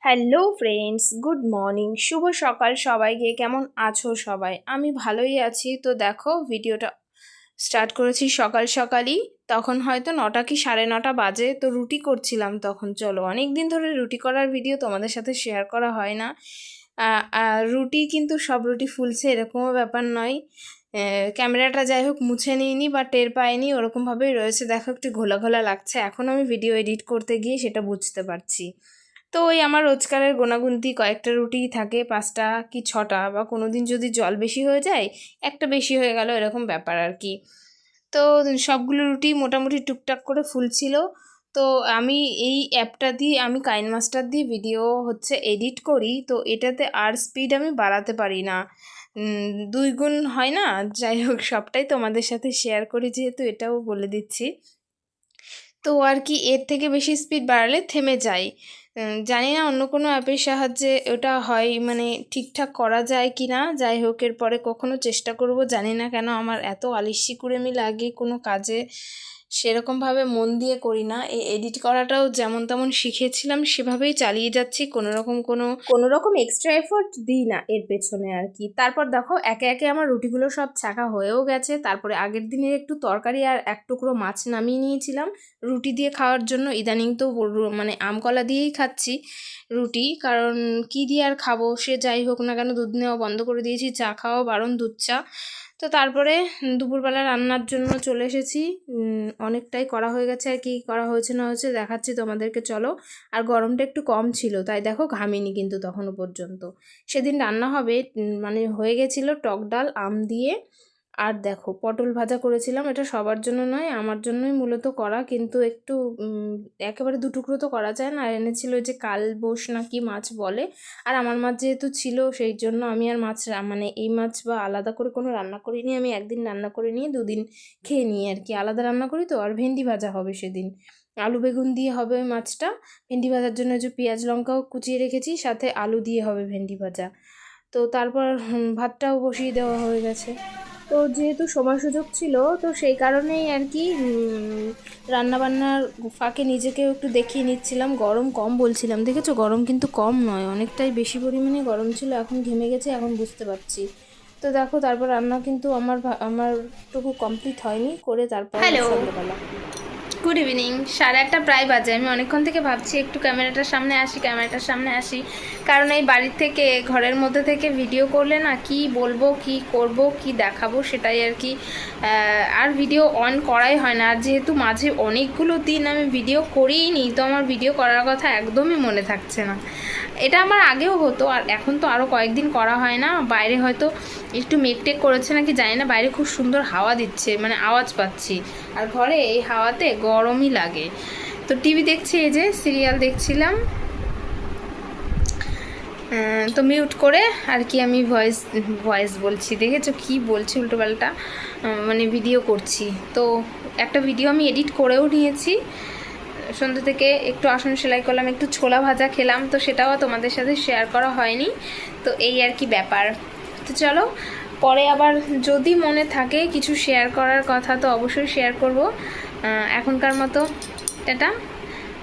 Hello friends, good morning, শুভ সকাল সবাইকে। কেমন আছো সবাই? আমি ভালোই আছি। তো দেখো, ভিডিওটা স্টার্ট করেছি সকাল সকালই। তখন হয়তো 9টা কি 9:30 বাজে। তো রুটি করছিলাম তখন। চলো, অনেক দিন ধরে রুটি করার ভিডিও তোমাদের সাথে শেয়ার করা হয় না। আর রুটি কিন্তু সব রুটি ফুলছে এরকমও ব্যাপার নয়। ক্যামেরাটা যাই হোক মুছে নিইনি বা টের পাইনি, ওরকমভাবেই রয়েছে। দেখো, একটু ঘোলা ঘোলা লাগছে। এখন আমি ভিডিও এডিট করতে গিয়ে সেটা বুঝতে পারছি। তো ওই আমার রোজকারের গোনাগুনতি কয়েকটা রুটিই থাকে, 5টা কি 6টা, বা কোনো দিন যদি জল বেশি হয়ে যায় একটা বেশি হয়ে গেল, এরকম ব্যাপার আর কি। তো সবগুলো রুটি মোটামুটি টুকটাক করে ফুলছিল। তো আমি এই অ্যাপটা দিয়ে, আমি কাইন মাস্টার দিয়ে ভিডিও এডিট করি। তো এটাতে আর স্পিড আমি বাড়াতে পারি না, 2 গুণ হয় না। যাই হোক, সবটাই তোমাদের সাথে শেয়ার করি যেহেতু, এটাও বলে দিচ্ছি। তো আর কি, এর থেকে বেশি স্পিড বাড়ালে থেমে যায়। জানি না অন্য কোনো অ্যাপের সাহায্যে ওটা হয়, মানে ঠিকঠাক করা যায় কি না। যাই হোক, এরপরে কখনো চেষ্টা করব। জানি না কেন আমার এত আলিস্যি কুড়েমি লাগে কোনো কাজে, সেরকমভাবে মন দিয়ে করি না। এই এডিট করাটাও যেমন তেমন শিখেছিলাম, সেভাবেই চালিয়ে যাচ্ছি। কোনো রকম এক্সট্রা এফোর্ট দিই না এর পেছনে আর কি। তারপর দেখো, একে একে আমার রুটিগুলো সব ছাকা হয়েও গেছে। তারপরে আগের দিনের একটু তরকারি আর এক টুকরো মাছ নামিয়ে নিয়েছিলাম রুটি দিয়ে খাওয়ার জন্য। ইদানিং তো মানে আমকলা দিয়েই খাচ্ছি রুটি, কারণ কি দিয়ে আর খাবো। সে যাই হোক না কেন, দুধ নেওয়া বন্ধ করে দিয়েছি, চা খাওয়া বারণ, দুধ চা। তো তারপরে দুপুরবেলা রান্নার জন্য চলে এসেছি। অনেকটাই করা হয়ে গেছে। আর কি করা হয়েছে না হয়েছে দেখাচ্ছি তোমাদেরকে, চলো। আর গরমটা একটু কম ছিল, তাই দেখো ঘামিনি কিন্তু তখনও পর্যন্ত। সেদিন রান্না হবে, মানে হয়ে গেছিলো টক ডাল আম দিয়ে। আর দেখো, পটল ভাজা করেছিলাম। এটা সবার জন্য নয়, আমার জন্যই মূলত করা, কিন্তু একটু একেবারে দুটুকরো তো করা যায় না। আর এনেছিল যে কালবোস না কি মাছ বলে। আর আমার মাছ যেহেতু ছিল, সেই জন্য আমি আর মাছ মানে এই মাছ বা আলাদা করে কোনো রান্না করিনি। আমি একদিন রান্না করে নিয়ে 2 দিন খেয়ে নিই আর কি। আলাদা রান্না করি তো। আর ভেন্ডি ভাজা হবে সেদিন, আলু বেগুন দিয়ে হবে ওই মাছটা। ভেন্ডি ভাজার জন্য যে পেঁয়াজ লঙ্কাও কুচিয়ে রেখেছি, সাথে আলু দিয়ে হবে ভেন্ডি ভাজা। তো তারপর ভাতটাও বসিয়ে দেওয়া হয়ে গেছে। তো যেহেতু সময় সুযোগ ছিল, তো সেই কারণেই আর কি রান্নাবান্নার ফাঁকে নিজেকেও একটু দেখিয়ে নিচ্ছিলাম। গরম কম বলছিলাম, দেখেছো গরম কিন্তু কম নয়, অনেকটাই বেশি পরিমাণে গরম ছিল। এখন ঘেমে গেছে, এখন বুঝতে পারছি। তো দেখো, তারপর রান্না কিন্তু আমারটুকু কমপ্লিট হয়নি করে, তারপর হ্যালো, সন্ধ্যেবেলা। Good evening. 8:30 প্রায় বাজে। আমি অনেকক্ষণ থেকে ভাবছি একটু ক্যামেরাটার সামনে আসি। কারণ এই বাড়ির থেকে, ঘরের মধ্যে থেকে ভিডিও করলে না, কি বলবো, কি করব, কি দেখাবো, সেটাই আর কি। আর ভিডিও অন করাই হয় না। আর যেহেতু মাঝে অনেকগুলো দিন আমি ভিডিও করিই নি, তো আমার ভিডিও করার কথা একদমই মনে থাকছে না। এটা আমার আগেও হতো, আর এখন তো আরও কয়েকদিন করা হয় না। বাইরে হয়তো একটু মেঘটেক করেছে নাকি জানি না, বাইরে খুব সুন্দর হাওয়া দিচ্ছে, মানে আওয়াজ পাচ্ছি। আর ঘরে এই হাওয়াতে গরমই লাগে। তো টিভি দেখছি, এই যে সিরিয়াল দেখছিলাম। তো মিউট করে আর কি আমি ভয়েস বলছি, দেখেছো কি বলছি উল্টোপাল্টা, মানে ভিডিও করছি। তো একটা ভিডিও আমি এডিট করেও নিয়েছি। সন্ধ্যে থেকে একটু আসন সেলাই করলাম, একটু ছোলা ভাজা খেলাম, তো সেটাও তোমাদের সাথে শেয়ার করা হয়নি। তো এই আর কি ব্যাপার। তো চলো, পরে আবার যদি মনে থাকে কিছু শেয়ার করার কথা, তো অবশ্যই শেয়ার করব। এখনকার মতো এটা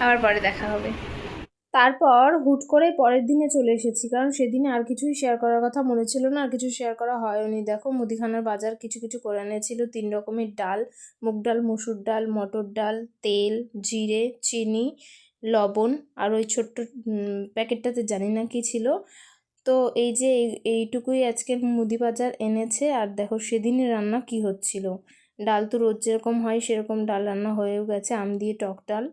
আবার পরে দেখা হবে। তারপর হুট করে পরের দিনে চলে এসেছি, কারণ সেদিনে আর কিছুই শেয়ার করার কথা মনে ছিল না, আর কিছু শেয়ার করা হয়নি। দেখো, মুদিখানার বাজার কিছু কিছু করে এনেছিল। 3 রকমের ডাল, মুগ ডাল, মসুর ডাল, মটর ডাল, তেল, জিরে, চিনি, লবণ, আর ওই ছোট্ট প্যাকেটটাতে জানি না কি ছিল। তো এই যে এইটুকুই আজকের মুদি বাজার এনেছে। আর দেখো সেদিনের রান্না কি হচ্ছিল। ডাল তো রোজ যেরকম হয় সেরকম ডাল রান্না হয়েও গেছে, আম দিয়ে টক ডাল।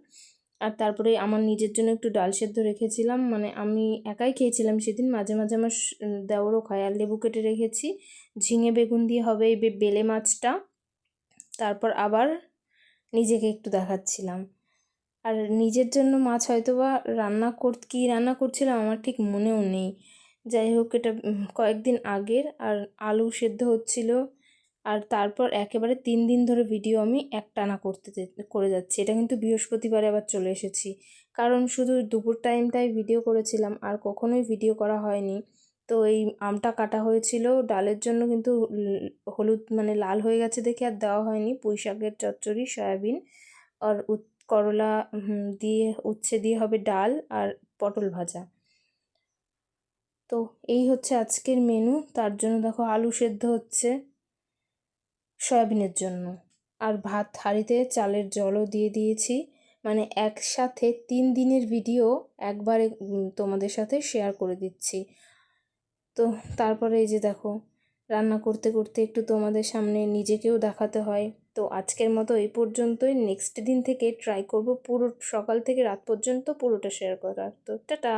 আর তারপরে আমার নিজের জন্য একটু ডাল সেদ্ধ রেখেছিলাম, মানে আমি একাই খেয়েছিলাম সেদিন, মাঝে মাঝে আমার দেওরও খায়। আর লেবু কেটে রেখেছি। ঝিঙে বেগুন দিয়ে হবে এই বেলে মাছটা। তারপর আবার নিজেকে একটু দেখাচ্ছিলাম। আর নিজের জন্য মাছ হয়তো বা কী রান্না করছিলাম আমার ঠিক মনেও নেই। যাই হোক, এটা কয়েকদিন আগের। আর আলু সেদ্ধ হচ্ছিল। আর তারপর একেবারে 3 দিন ধরে ভিডিও আমি একটানা করে যাচ্ছি। এটা কিন্তু বৃহস্পতিবারে আবার চলে এসেছি, কারণ শুধু দুপুর টাইমটাই ভিডিও করেছিলাম, আর কখনোই ভিডিও করা হয়নি। তো এই আমটা কাটা হয়েছিল ডালের জন্য, কিন্তু হলুদ মানে লাল হয়ে গেছে দেখে আর দেওয়া হয়নি। পুঁই শাকের চচ্চড়ি, সয়াবিন আর করলা দিয়ে, উচ্ছে দিয়ে হবে ডাল, আর পটল ভাজা। তো এই হচ্ছে আজকের মেনু। তার জন্য দেখো আলু সেদ্ধ হচ্ছে সয়াবিনের জন্য, আর ভাত হাঁড়িতে চালের জলও দিয়ে দিয়েছি। মানে একসাথে 3 দিনের ভিডিও একবারে তোমাদের সাথে শেয়ার করে দিচ্ছি। তো তারপরে এই যে দেখো রান্না করতে করতে একটু তোমাদের সামনে নিজেকেও দেখাতে হয়। তো আজকের মতো এই পর্যন্তই। নেক্সট দিন থেকে ট্রাই করব পুরো সকাল থেকে রাত পর্যন্ত পুরোটা শেয়ার করার। তো টাটা।